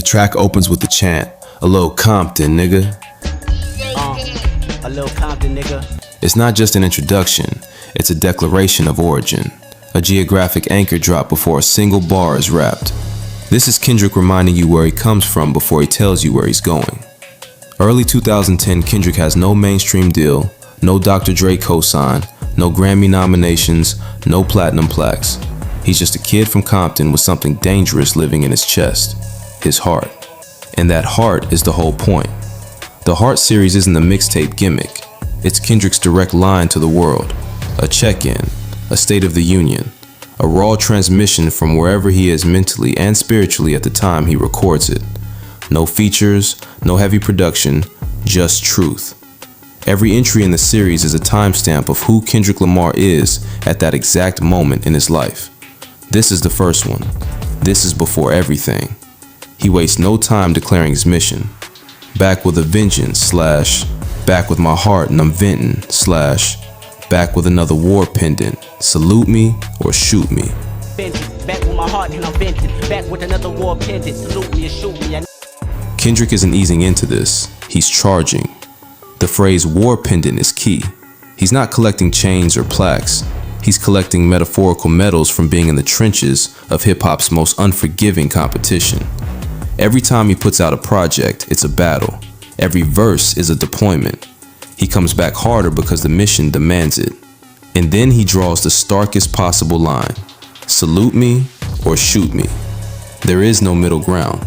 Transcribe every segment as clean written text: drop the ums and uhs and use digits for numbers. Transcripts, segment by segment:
track opens with the chant, "A little Compton, nigga." A little Compton, nigga. It's not just an introduction, it's a declaration of origin, a geographic anchor drop before a single bar is rapped. This is Kendrick reminding you where he comes from before he tells you where he's going. Early 2010, Kendrick has no mainstream deal, no Dr. Dre cosign, no Grammy nominations, no platinum plaques. He's just a kid from Compton with something dangerous living in his chest, his heart. And that heart is the whole point. The Heart series isn't a mixtape gimmick. It's Kendrick's direct line to the world, a check-in, a state of the union, a raw transmission from wherever he is mentally and spiritually at the time he records it. No features, no heavy production, just truth. Every entry in the series is a timestamp of who Kendrick Lamar is at that exact moment in his life. This is the first one. This is before everything. He wastes no time declaring his mission. Back with a vengeance / back with my heart and I'm venting / back with another war pendant. Salute me or shoot me. Back with my heart and I'm venting. Back with another war pendant. Salute me or shoot me. Kendrick isn't easing into this. He's charging. The phrase war pendant is key. He's not collecting chains or plaques. He's collecting metaphorical medals from being in the trenches of hip-hop's most unforgiving competition. Every time he puts out a project, it's a battle. Every verse is a deployment. He comes back harder because the mission demands it. And then he draws the starkest possible line. Salute me or shoot me. There is no middle ground.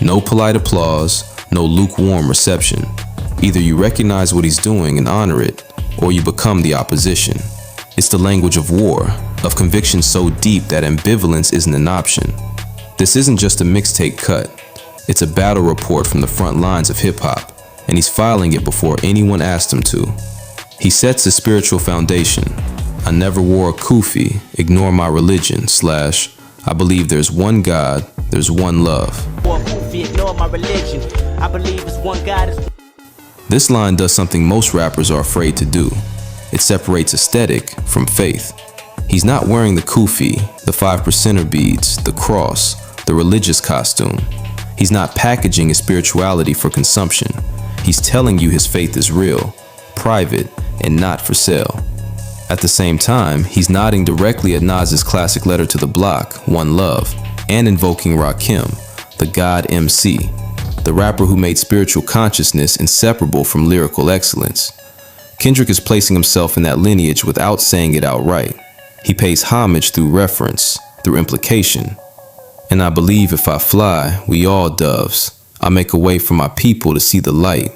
No polite applause, no lukewarm reception. Either you recognize what he's doing and honor it, or you become the opposition. It's the language of war, of conviction so deep that ambivalence isn't an option. This isn't just a mixtape cut. It's a battle report from the front lines of hip-hop, and he's filing it before anyone asked him to. He sets his spiritual foundation. I never wore a kufi, ignore my religion / I believe there's one God, there's one love. This line does something most rappers are afraid to do. It separates aesthetic from faith. He's not wearing the kufi, the 5%er beads, the cross, the religious costume. He's not packaging his spirituality for consumption. He's telling you his faith is real, private, and not for sale. At the same time, he's nodding directly at Nas's classic letter to the block, One Love, and invoking Rakim, the God MC, the rapper who made spiritual consciousness inseparable from lyrical excellence. Kendrick is placing himself in that lineage without saying it outright. He pays homage through reference, through implication. And I believe if I fly, we all doves. I make a way for my people to see the light,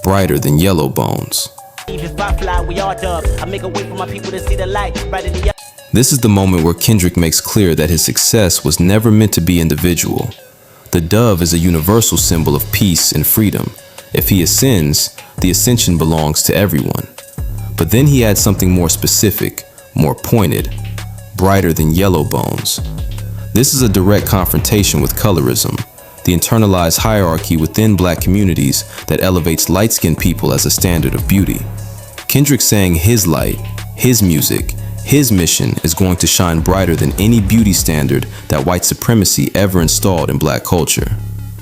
brighter than yellow bones. This is the moment where Kendrick makes clear that his success was never meant to be individual. The dove is a universal symbol of peace and freedom. If he ascends, the ascension belongs to everyone. But then he adds something more specific, more pointed, brighter than yellow bones. This is a direct confrontation with colorism, the internalized hierarchy within black communities that elevates light-skinned people as a standard of beauty. Kendrick saying his light, his music, his mission is going to shine brighter than any beauty standard that white supremacy ever installed in black culture.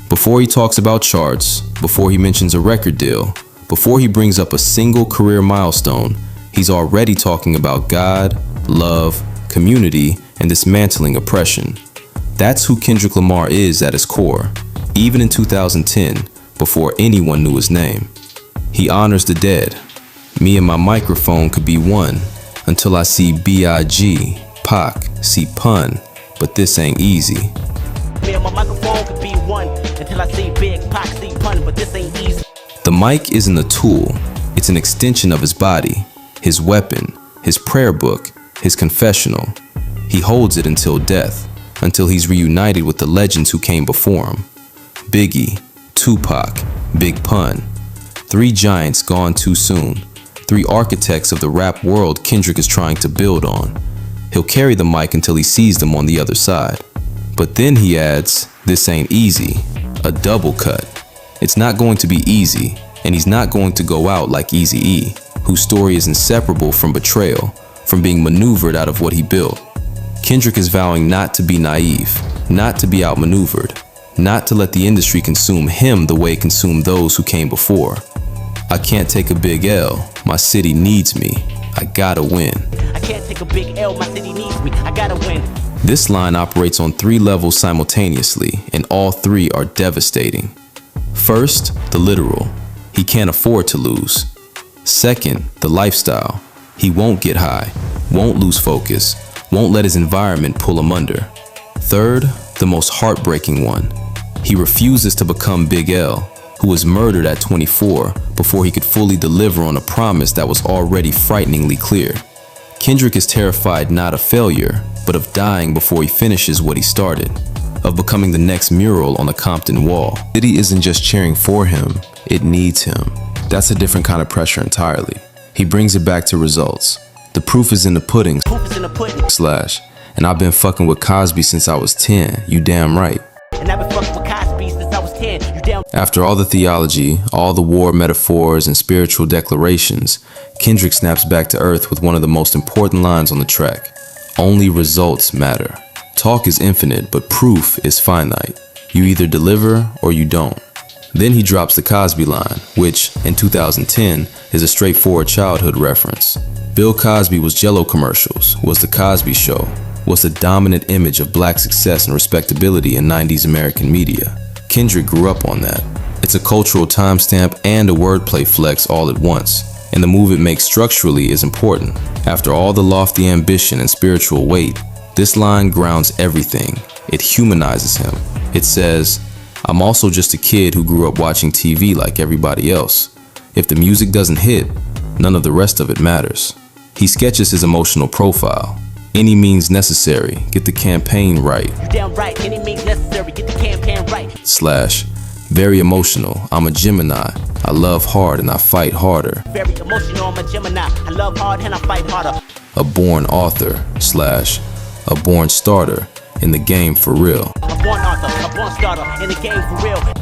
Before he talks about charts, before he mentions a record deal, before he brings up a single career milestone, he's already talking about God, love, community, and dismantling oppression. That's who Kendrick Lamar is at his core, even in 2010, before anyone knew his name. He honors the dead. Me and my microphone could be one until I see B.I.G., Pac, see Pun, but this ain't easy. Me and my microphone could be one until I see Big Pac, see Pun, but this ain't easy. The mic isn't a tool, it's an extension of his body, his weapon, his prayer book, his confessional. He holds it until death, until he's reunited with the legends who came before him. Biggie, Tupac, Big Pun. 3 giants gone too soon. 3 architects of the rap world Kendrick is trying to build on. He'll carry the mic until he sees them on the other side. But then he adds, this ain't easy, a double cut. It's not going to be easy, and he's not going to go out like Eazy-E, whose story is inseparable from betrayal, from being maneuvered out of what he built. Kendrick is vowing not to be naive, not to be outmaneuvered, not to let the industry consume him the way it consumed those who came before. I can't take a big L, my city needs me, I gotta win. I can't take a big L, my city needs me, I gotta win. This line operates on 3 levels simultaneously, and all 3 are devastating. First, the literal. He can't afford to lose. Second, the lifestyle. He won't get high, won't lose focus, won't let his environment pull him under. Third, the most heartbreaking one. He refuses to become Big L, who was murdered at 24 before he could fully deliver on a promise that was already frighteningly clear. Kendrick is terrified not of failure, but of dying before he finishes what he started, of becoming the next mural on the Compton wall. The city isn't just cheering for him, it needs him. That's a different kind of pressure entirely. He brings it back to results. The proof is in the pudding, slash, and I've been fucking with Cosby since I was 10, you damn right. And I've been fucking with Cosby since I was 10, you damn. After all the theology, all the war metaphors and spiritual declarations, Kendrick snaps back to earth with one of the most important lines on the track. Only results matter. Talk is infinite, but proof is finite. You either deliver or you don't. Then he drops the Cosby line, which, in 2010, is a straightforward childhood reference. Bill Cosby was Jell-O commercials, was The Cosby Show, was the dominant image of black success and respectability in 90s American media. Kendrick grew up on that. It's a cultural timestamp and a wordplay flex all at once, and the move it makes structurally is important. After all the lofty ambition and spiritual weight, this line grounds everything. It humanizes him. It says, I'm also just a kid who grew up watching TV like everybody else. If the music doesn't hit, none of the rest of it matters. He sketches his emotional profile. Any means necessary, get the campaign right. You damn right, any means necessary, get the campaign right. Slash, very emotional, I'm a Gemini. I love hard and I fight harder. Very emotional, I'm a Gemini. I love hard and I fight harder. A born author, slash, a born starter, in the game for real. A born author, a born starter, in the game for real.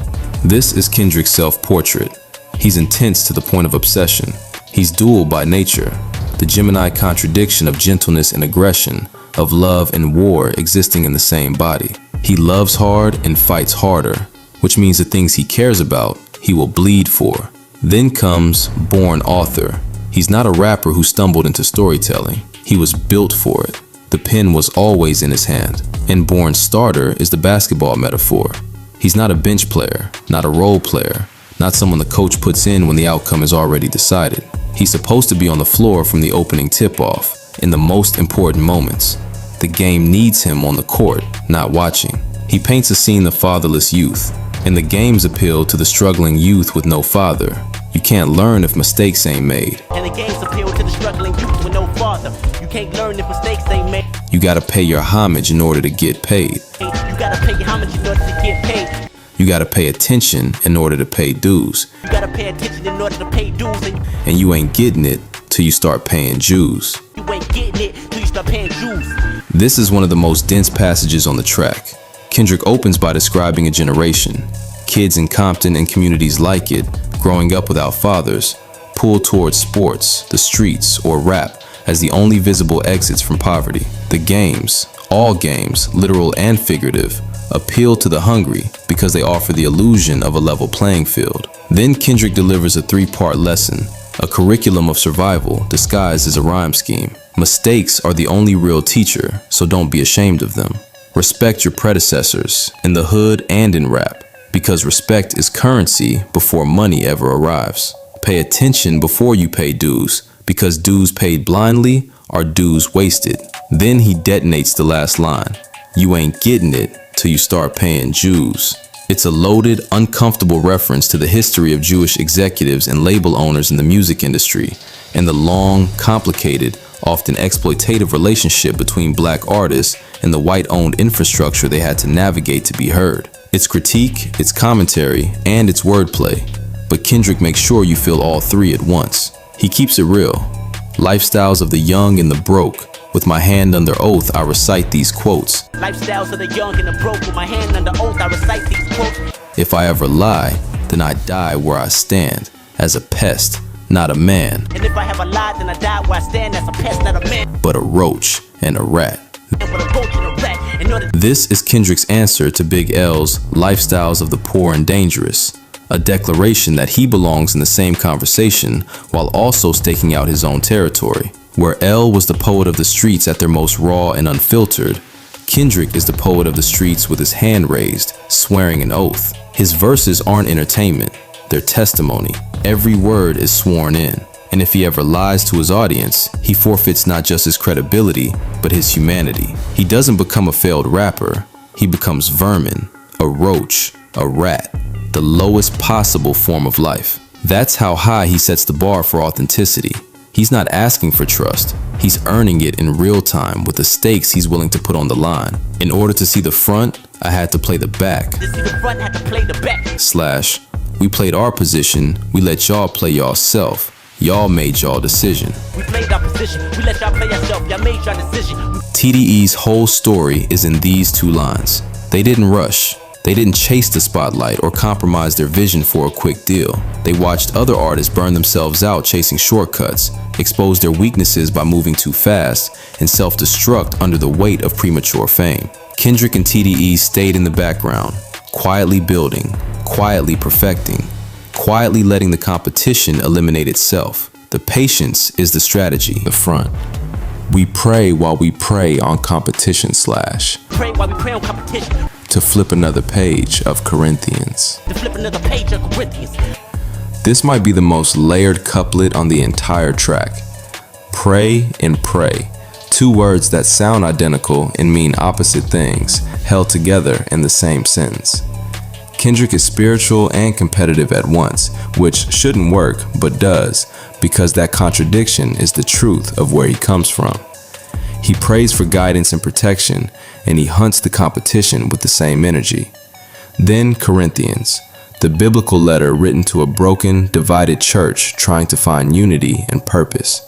This is Kendrick's self-portrait. He's intense to the point of obsession. He's dual by nature, the Gemini contradiction of gentleness and aggression, of love and war existing in the same body. He loves hard and fights harder, which means the things he cares about, he will bleed for. Then comes born author. He's not a rapper who stumbled into storytelling. He was built for it. The pen was always in his hand. And born starter is the basketball metaphor. He's not a bench player, not a role player, not someone the coach puts in when the outcome is already decided. He's supposed to be on the floor from the opening tip-off, in the most important moments. The game needs him on the court, not watching. He paints a scene of fatherless youth, and the game's appeal to the struggling youth with no father. You can't learn if mistakes ain't made. And the game's appeal to the struggling youth with no father. You can't learn if mistakes ain't made. You gotta pay your homage in order to get paid. You gotta pay your homage in order to get paid. You gotta pay attention in order to pay dues. You gotta pay attention in order to pay dues. And you ain't getting it till you start paying dues. You ain't getting it till you start paying dues. This is one of the most dense passages on the track. Kendrick opens by describing a generation. Kids in Compton and communities like it, growing up without fathers, pull towards sports, the streets, or rap as the only visible exits from poverty. The games, all games, literal and figurative, appeal to the hungry because they offer the illusion of a level playing field. Then Kendrick delivers a 3-part lesson, a curriculum of survival disguised as a rhyme scheme. Mistakes are the only real teacher, so don't be ashamed of them. Respect your predecessors, in the hood and in rap, because respect is currency before money ever arrives. Pay attention before you pay dues, because dues paid blindly are dues wasted. Then he detonates the last line. You ain't getting it till you start paying Jews. It's a loaded, uncomfortable reference to the history of Jewish executives and label owners in the music industry, and the long, complicated, often exploitative relationship between black artists and the white-owned infrastructure they had to navigate to be heard. It's critique, it's commentary, and it's wordplay. But Kendrick makes sure you feel all 3 at once. He keeps it real. Lifestyles of the young and the broke. With my hand under oath, I recite these quotes. Lifestyles of the young and the broke. With my hand under oath, I recite these quotes. If I ever lie, then I die where I stand, as a pest, not a man. And if I have a lie, then I die where I stand as a pest, not a man. But a roach and a rat. But a roach and a rat. In order This is Kendrick's answer to Big L's Lifestyles of the Poor and Dangerous, a declaration that he belongs in the same conversation while also staking out his own territory. Where L was the poet of the streets at their most raw and unfiltered, Kendrick is the poet of the streets with his hand raised, swearing an oath. His verses aren't entertainment, they're testimony. Every word is sworn in. And if he ever lies to his audience, he forfeits not just his credibility, but his humanity. He doesn't become a failed rapper, he becomes vermin, a roach, a rat, the lowest possible form of life. That's how high he sets the bar for authenticity. He's not asking for trust, he's earning it in real time with the stakes he's willing to put on the line. In order to see the front, I had to play the back. to see the front, had to play the back. Slash, we played our position, we let y'all play y'all self. Y'all made y'all decision. We played our position, we let y'all play ourselves, y'all made your decision. TDE's whole story is in these two lines. They didn't rush. They didn't chase the spotlight or compromise their vision for a quick deal. They watched other artists burn themselves out chasing shortcuts, expose their weaknesses by moving too fast, and self-destruct under the weight of premature fame. Kendrick and TDE stayed in the background, quietly building, quietly perfecting, quietly letting the competition eliminate itself. The patience is the strategy. The front. We pray while we prey on competition slash. Pray while we pray on competition. To flip another page of Corinthians. To flip another page of Corinthians. This might be the most layered couplet on the entire track. Pray and pray. Two words that sound identical and mean opposite things, held together in the same sentence. Kendrick is spiritual and competitive at once, which shouldn't work, but does, because that contradiction is the truth of where he comes from. He prays for guidance and protection, and he hunts the competition with the same energy. Then Corinthians, the biblical letter written to a broken, divided church trying to find unity and purpose.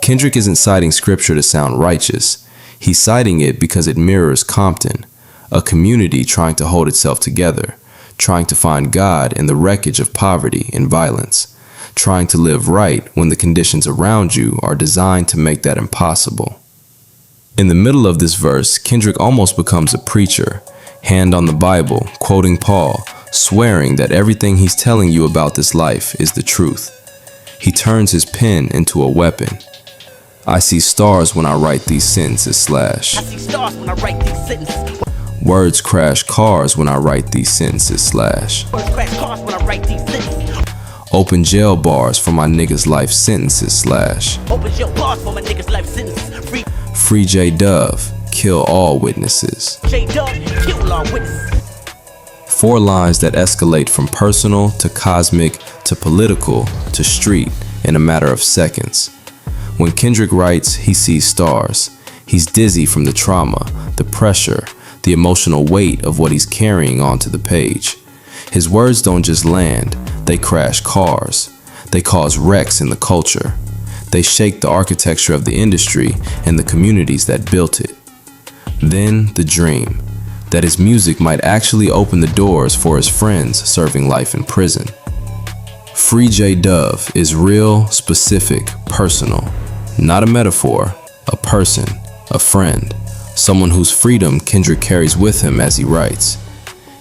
Kendrick isn't citing scripture to sound righteous. He's citing it because it mirrors Compton, a community trying to hold itself together, trying to find God in the wreckage of poverty and violence, trying to live right when the conditions around you are designed to make that impossible. In the middle of this verse, Kendrick almost becomes a preacher, hand on the Bible, quoting Paul, swearing that everything he's telling you about this life is the truth. He turns his pen into a weapon. I see stars when I write these sentences slash. I see stars when I write these sentences. Words crash cars when I write these sentences slash. Words crash cars when I write these sentences. Open jail bars for my niggas' life sentences slash. Open jail bars for my niggas' life sentences. Free J Dove, kill all witnesses. J Dub, kill all witnesses. 4 lines that escalate from personal to cosmic to political to street in a matter of seconds. When Kendrick writes, he sees stars. He's dizzy from the trauma, the pressure, the emotional weight of what he's carrying onto the page. His words don't just land, they crash cars. They cause wrecks in the culture. They shake the architecture of the industry and the communities that built it. Then the dream, that his music might actually open the doors for his friends serving life in prison. Free J Dove is real, specific, personal. Not a metaphor, a person, a friend, someone whose freedom Kendrick carries with him as he writes.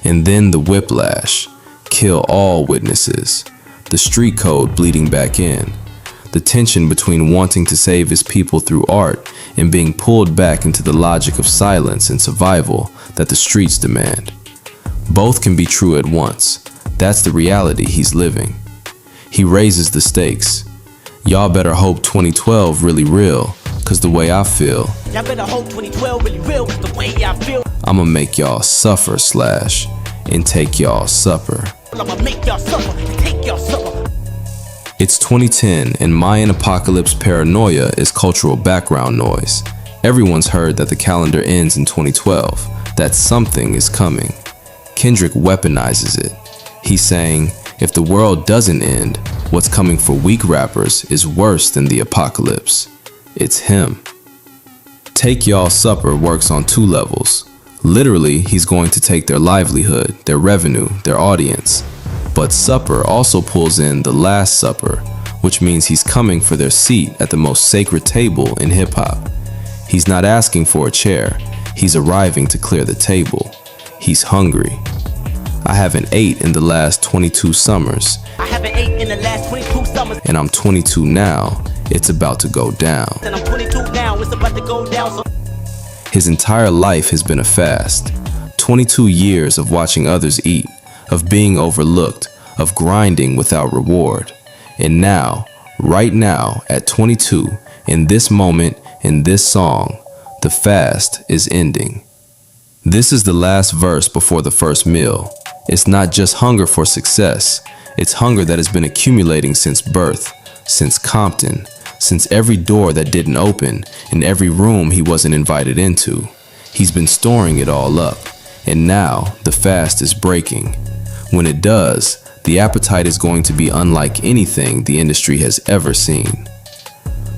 And then the whiplash, kill all witnesses, the street code bleeding back in, the tension between wanting to save his people through art and being pulled back into the logic of silence and survival that the streets demand. Both can be true at once. That's the reality he's living. He raises the stakes. Y'all better hope 2012 really real, cause the way I feel, Y'all better hope 2012 really real, cause the way I feel, I'ma make y'all suffer slash and take y'all supper. I'ma make y'all suffer and take y'all supper. It's 2010 and Mayan apocalypse paranoia is cultural background noise. Everyone's heard that the calendar ends in 2012, that something is coming. Kendrick weaponizes it. He's saying, if the world doesn't end, what's coming for weak rappers is worse than the apocalypse. It's him. Take Y'all Supper works on 2 levels. Literally, he's going to take their livelihood, their revenue, their audience. But Supper also pulls in the Last Supper, which means he's coming for their seat at the most sacred table in hip-hop. He's not asking for a chair, He's arriving to clear the table. He's hungry. I haven't ate in the last 22 summers. I haven't ate in the last 22 summers. And I'm 22 now. It's about to go down. And I'm 22 now, it's about to go down. So His entire life has been a fast. 22 years of watching others eat, of being overlooked, of grinding without reward. And now, right now, at 22, in this moment, in this song, the fast is ending. This is the last verse before the first meal. It's not just hunger for success. It's hunger that has been accumulating since birth, since Compton, since every door that didn't open and every room he wasn't invited into. He's been storing it all up, and now the fast is breaking. When it does, the appetite is going to be unlike anything the industry has ever seen.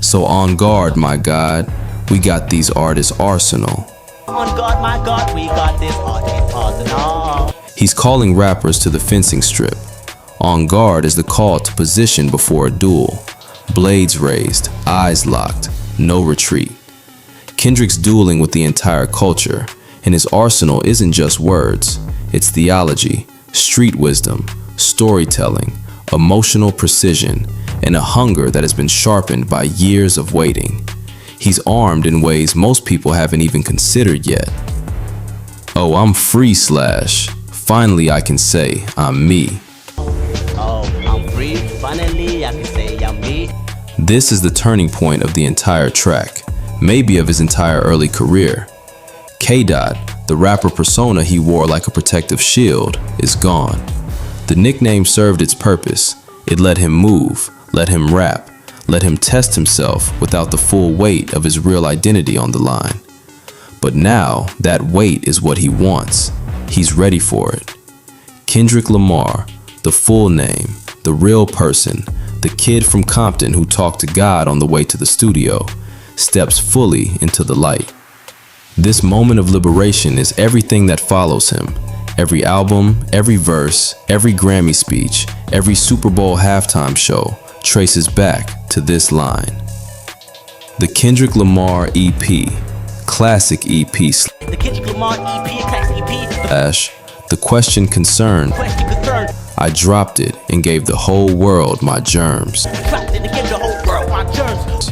So on guard, my God, we got these artists' arsenal. on guard, my God, we got this arsenal. He's calling rappers to the fencing strip. On guard is the call to position before a duel. Blades raised, eyes locked, no retreat. Kendrick's dueling with the entire culture, and his arsenal isn't just words. It's theology, street wisdom, storytelling, emotional precision, and a hunger that has been sharpened by years of waiting. He's armed in ways most people haven't even considered yet. Oh, I'm free slash. Finally I can say I'm me. Oh, I'm free. Finally, I can say I'm me. This is the turning point of the entire track, maybe of his entire early career. K-Dot, the rapper persona he wore like a protective shield, is gone. The nickname served its purpose. It let him move, let him rap, let him test himself without the full weight of his real identity on the line. But now, that weight is what he wants. He's ready for it. Kendrick Lamar, the full name, the real person, the kid from Compton who talked to God on the way to the studio, steps fully into the light. This moment of liberation is everything that follows him. Every album, every verse, every Grammy speech, every Super Bowl halftime show traces back to this line. The Kendrick Lamar EP, classic EP The Kendrick Lamar EP, classic EP. slash The Question Concerned. Question concerned. I dropped it and gave the whole world my germs. Dropped it to give the whole world my germs.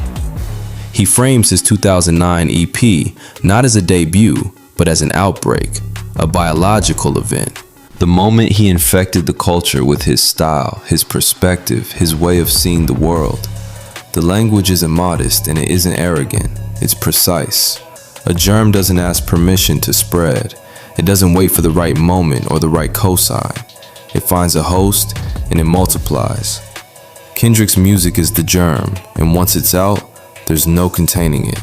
He frames his 2009 EP not as a debut, but as an outbreak, a biological event. The moment he infected the culture with his style, his perspective, his way of seeing the world. The language isn't modest and it isn't arrogant, it's precise. A germ doesn't ask permission to spread. It doesn't wait for the right moment or the right cosign. It finds a host and it multiplies. Kendrick's music is the germ, and once it's out, there's no containing it.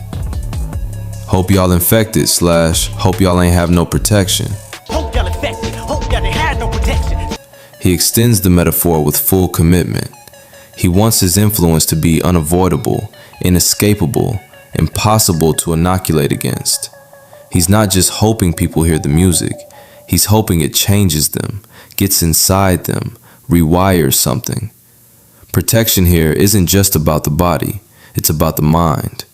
Hope y'all infected slash hope y'all ain't have no protection. Hope y'all infected. Hope y'all didn't have no protection. He extends the metaphor with full commitment. He wants his influence to be unavoidable, inescapable, impossible to inoculate against. He's not just hoping people hear the music, he's hoping it changes them, gets inside them, rewires something. Protection here isn't just about the body, it's about the mind.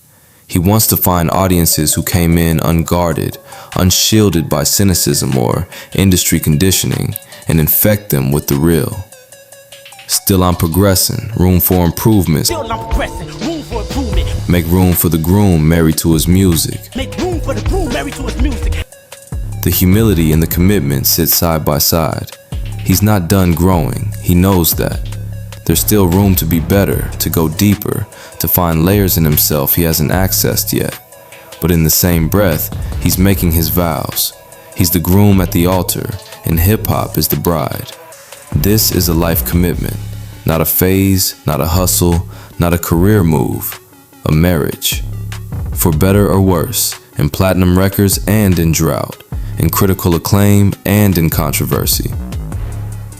He wants to find audiences who came in unguarded, unshielded by cynicism or industry conditioning, and infect them with the real. Still I'm progressing, room for improvements. Still I'm progressing, room for improvement. Make room for the groom married to his music. Make room for the groom married to his music. The humility and the commitment sit side by side. He's not done growing, he knows that. There's still room to be better, to go deeper, to find layers in himself he hasn't accessed yet. But in the same breath, he's making his vows. He's the groom at the altar, and hip-hop is the bride. This is a life commitment, not a phase, not a hustle, not a career move, a marriage. For better or worse, in platinum records and in drought, in critical acclaim and in controversy.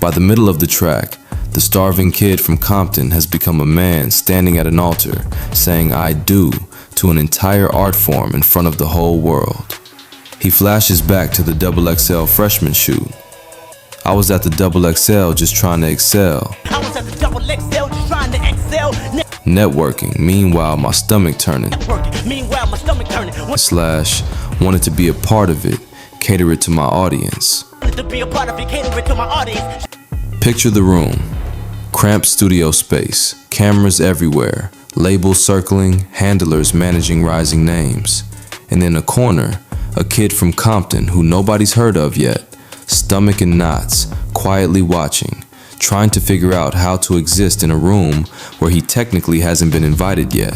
By the middle of the track, the starving kid from Compton has become a man standing at an altar saying I do to an entire art form in front of the whole world. He flashes back to the XXL freshman shoot. I was at the XXL just trying to excel. I was at the XXL just trying to excel. Networking, meanwhile my stomach turning. Networking, meanwhile my stomach turning. Slash, Wanted to be a part of it, cater it to my audience. To be a part of it, cater it to my audience. Picture the room. Cramped studio space, cameras everywhere, labels circling, handlers managing rising names. And in a corner, a kid from Compton who nobody's heard of yet, stomach in knots, quietly watching, trying to figure out how to exist in a room where he technically hasn't been invited yet.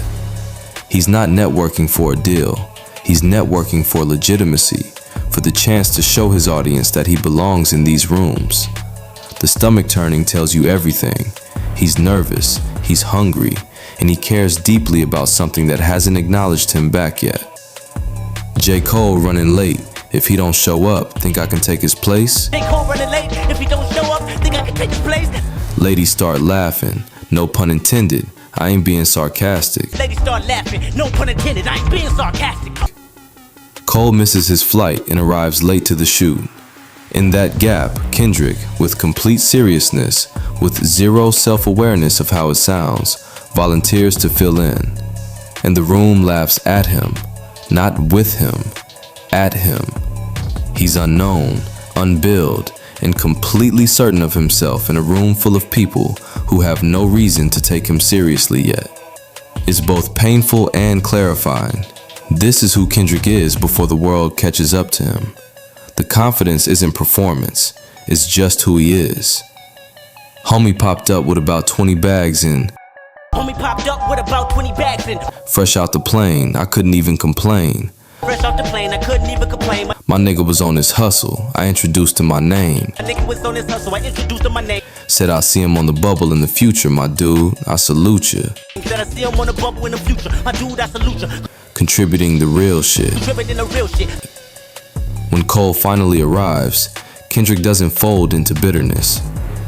He's not networking for a deal. He's networking for legitimacy, for the chance to show his audience that he belongs in these rooms. The stomach turning tells you everything. He's nervous, he's hungry, and he cares deeply about something that hasn't acknowledged him back yet. J. Cole running late. If he don't show up, think I can take his place? J. Cole running late. If he don't show up, think I can take his place? Ladies start laughing. No pun intended. I ain't being sarcastic. Ladies start laughing. No pun intended. I ain't being sarcastic. Cole misses his flight and arrives late to the shoot. In that gap, Kendrick, with complete seriousness, with zero self-awareness of how it sounds, volunteers to fill in. And the room laughs at him, not with him, at him. He's unknown, unbilled, and completely certain of himself in a room full of people who have no reason to take him seriously yet. It's both painful and clarifying. This is who Kendrick is before the world catches up to him. The confidence isn't performance, it's just who he is. Homie popped up with about 20 bags in. Homie popped up with about 20 bags in. Fresh out the plane, I couldn't even complain. Fresh off the plane, I couldn't even complain. My nigga was on his hustle, I introduced him my name. My nigga was on his hustle, I introduced him my name. Said I'll see him on the bubble in the future, my dude, I salute ya. Said I see him on the bubble in the future, my dude, I salute ya. Contributing the real shit. Contributing the real shit. When Cole finally arrives, Kendrick doesn't fold into bitterness.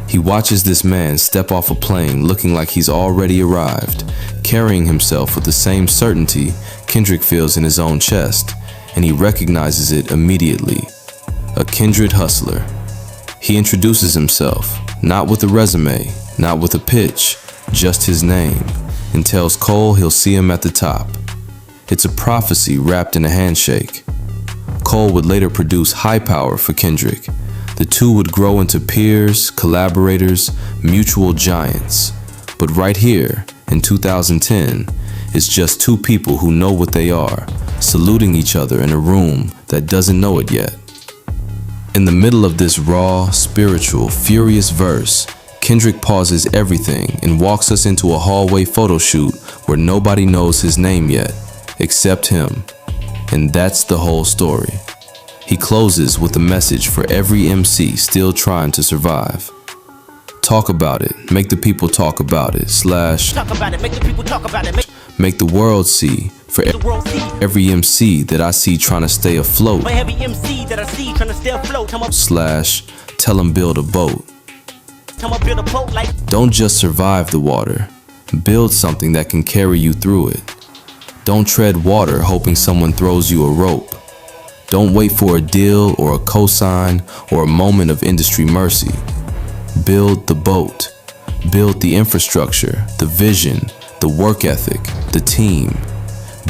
He watches this man step off a plane looking like he's already arrived, carrying himself with the same certainty Kendrick feels in his own chest, and he recognizes it immediately. A kindred hustler. He introduces himself, not with a resume, not with a pitch, just his name, and tells Cole he'll see him at the top. It's a prophecy wrapped in a handshake. Cole would later produce High Power for Kendrick. The two would grow into peers, collaborators, mutual giants. But right here, in 2010, it's just two people who know what they are, saluting each other in a room that doesn't know it yet. In the middle of this raw, spiritual, furious verse, Kendrick pauses everything and walks us into a hallway photo shoot where nobody knows his name yet, except him. And that's the whole story. He closes with a message for every MC still trying to survive. Talk about it, make the people talk about it, / Talk about it, make the people talk about it. make the world see, for The world see. every MC that I see trying to stay afloat, For every MC that I see trying to stay afloat. / tell them build a boat. Tell me build a boat like. Don't just survive the water, build something that can carry you through it. Don't tread water hoping someone throws you a rope. Don't wait for a deal or a cosign or a moment of industry mercy. Build the boat. Build the infrastructure, the vision, the work ethic, the team.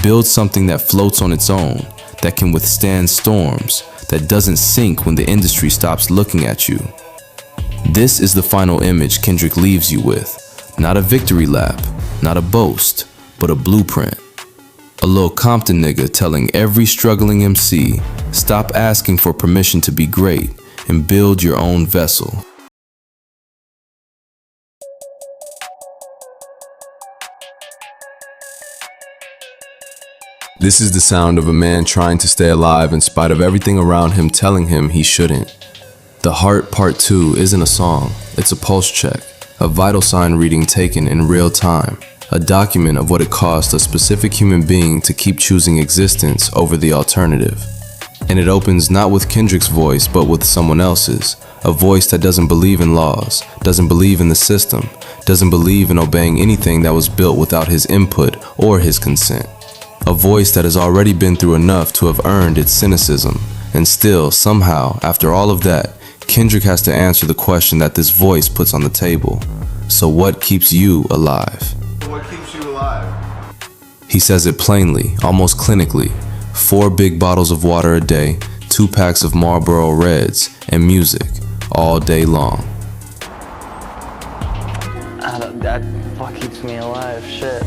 Build something that floats on its own, that can withstand storms, that doesn't sink when the industry stops looking at you. This is the final image Kendrick leaves you with. Not a victory lap, not a boast, but a blueprint. A little Compton nigga telling every struggling MC, stop asking for permission to be great and build your own vessel. This is the sound of a man trying to stay alive in spite of everything around him telling him he shouldn't. The Heart Part 2 isn't a song, it's a pulse check, a vital sign reading taken in real time. A document of what it cost a specific human being to keep choosing existence over the alternative. And it opens not with Kendrick's voice, but with someone else's. A voice that doesn't believe in laws, doesn't believe in the system, doesn't believe in obeying anything that was built without his input or his consent. A voice that has already been through enough to have earned its cynicism. And still, somehow, after all of that, Kendrick has to answer the question that this voice puts on the table. So what keeps you alive? What keeps you alive? He says it plainly, almost clinically. 4 big bottles of water a day, 2 packs of Marlboro Reds, and music all day long. That what keeps me alive. Shit.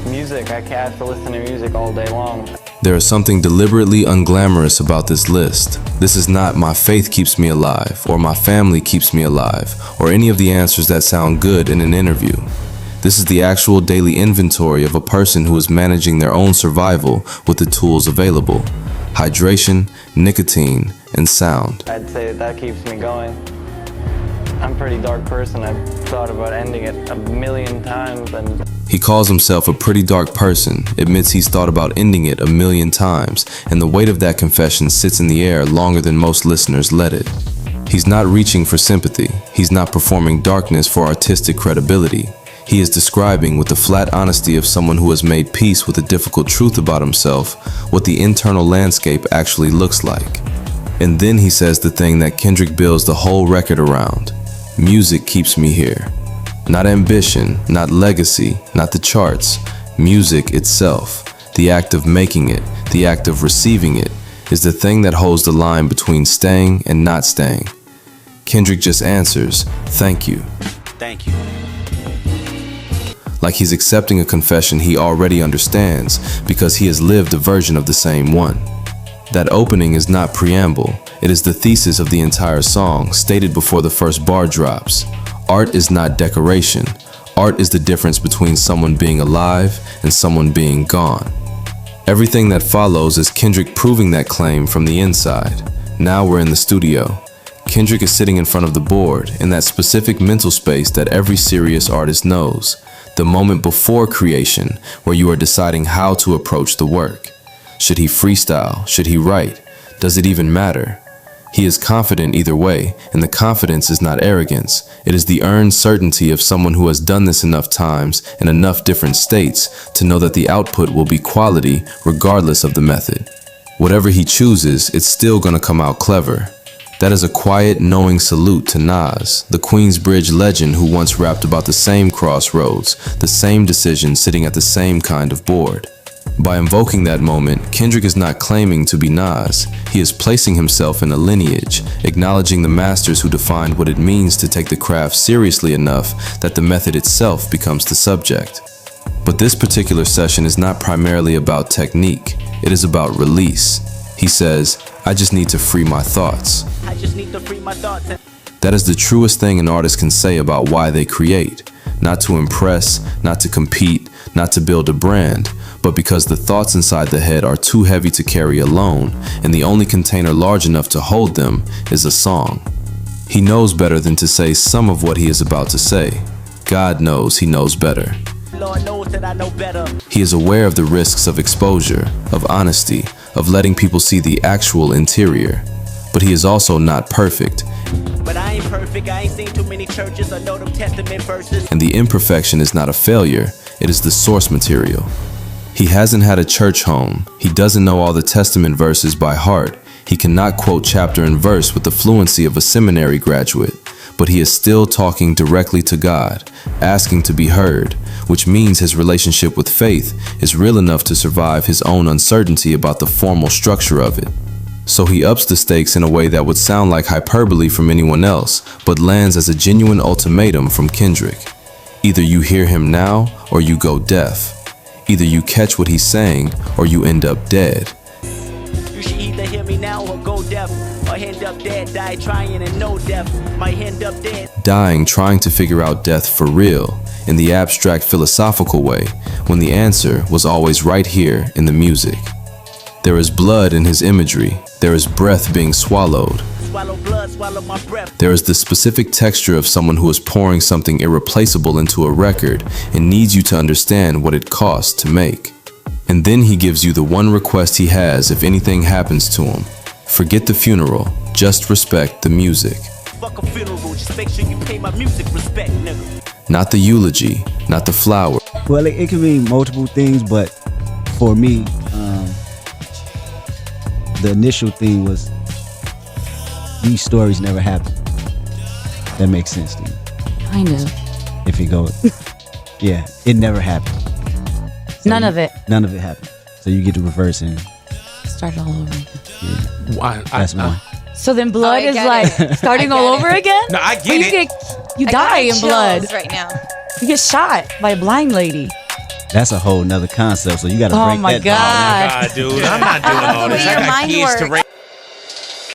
Music. I have to listen to music all day long. There is something deliberately unglamorous about this list. This is not my faith keeps me alive, or my family keeps me alive, or any of the answers that sound good in an interview. This is the actual daily inventory of a person who is managing their own survival with the tools available: hydration, nicotine, and sound. I'd say that keeps me going. I'm a pretty dark person. I've thought about ending it a million times, and He calls himself a pretty dark person, admits he's thought about ending it a million times, and the weight of that confession sits in the air longer than most listeners let it. He's not reaching for sympathy. He's not performing darkness for artistic credibility. He is describing with the flat honesty of someone who has made peace with a difficult truth about himself what the internal landscape actually looks like. And then he says the thing that Kendrick builds the whole record around: music keeps me here. Not ambition, not legacy, not the charts. Music itself, the act of making it, the act of receiving it, is the thing that holds the line between staying and not staying. Kendrick just answers, "Thank you." Thank you. Like he's accepting a confession he already understands because he has lived a version of the same one. That opening is not preamble. It is the thesis of the entire song, stated before the first bar drops. Art is not decoration. Art is the difference between someone being alive and someone being gone. Everything that follows is Kendrick proving that claim from the inside. Now we're in the studio. Kendrick is sitting in front of the board, in that specific mental space that every serious artist knows. The moment before creation, where you are deciding how to approach the work. Should he freestyle? Should he write? Does it even matter? He is confident either way, and the confidence is not arrogance. It is the earned certainty of someone who has done this enough times in enough different states to know that the output will be quality regardless of the method. Whatever he chooses, it's still gonna come out clever. That is a quiet, knowing salute to Nas, the Queensbridge legend who once rapped about the same crossroads, the same decision sitting at the same kind of board. By invoking that moment, Kendrick is not claiming to be Nas. He is placing himself in a lineage, acknowledging the masters who defined what it means to take the craft seriously enough that the method itself becomes the subject. But this particular session is not primarily about technique. It is about release. He says, "I just need to free my thoughts." I just need to free my thoughts. That is the truest thing an artist can say about why they create. Not to impress, not to compete, not to build a brand, but because the thoughts inside the head are too heavy to carry alone, and the only container large enough to hold them is a song. He knows better than to say some of what he is about to say. God knows he knows better. Lord knows that I know better. He is aware of the risks of exposure, of honesty, of letting people see the actual interior. But he is also not perfect, But I ain't perfect. I ain't seen too many churches or know them Testament verses. and the imperfection is not a failure, it is the source material. He hasn't had a church home. He doesn't know all the Testament verses by heart. He cannot quote chapter and verse with the fluency of a seminary graduate. But he is still talking directly to God, asking to be heard, which means his relationship with faith is real enough to survive his own uncertainty about the formal structure of it. So he ups the stakes in a way that would sound like hyperbole from anyone else, but lands as a genuine ultimatum from Kendrick. Either you hear him now, or you go deaf. Either you catch what he's saying, or you end up dead. You should either hear me now or go deaf, or end up dead, die trying and no death. Might end up dead. Dying trying to figure out death for real, in the abstract philosophical way, when the answer was always right here in the music. There is blood in his imagery. There is breath being swallowed. Swallow blood, swallow my breath. There is the specific texture of someone who is pouring something irreplaceable into a record and needs you to understand what it costs to make. And then he gives you the one request he has if anything happens to him. Forget the funeral, just respect the music. Fuck a funeral, just make sure you pay my music respect, nigga. Not the eulogy, not the flower. Well, it can mean multiple things, but for me, the initial thing was these stories never happened. That makes sense to me. Kind of. If you go, yeah, it never happened. None of it. None of it happened. So you get to reverse and Start all over again. that's one. So then blood I is get like it. starting I all get over it. again? No, I Or get it. You I die got in blood. chills right now. You get shot by a blind lady. That's a whole nother concept. So you got to Oh break my that down. God. God, dude, I'm not doing all this. Your I got mind kids to works. raise.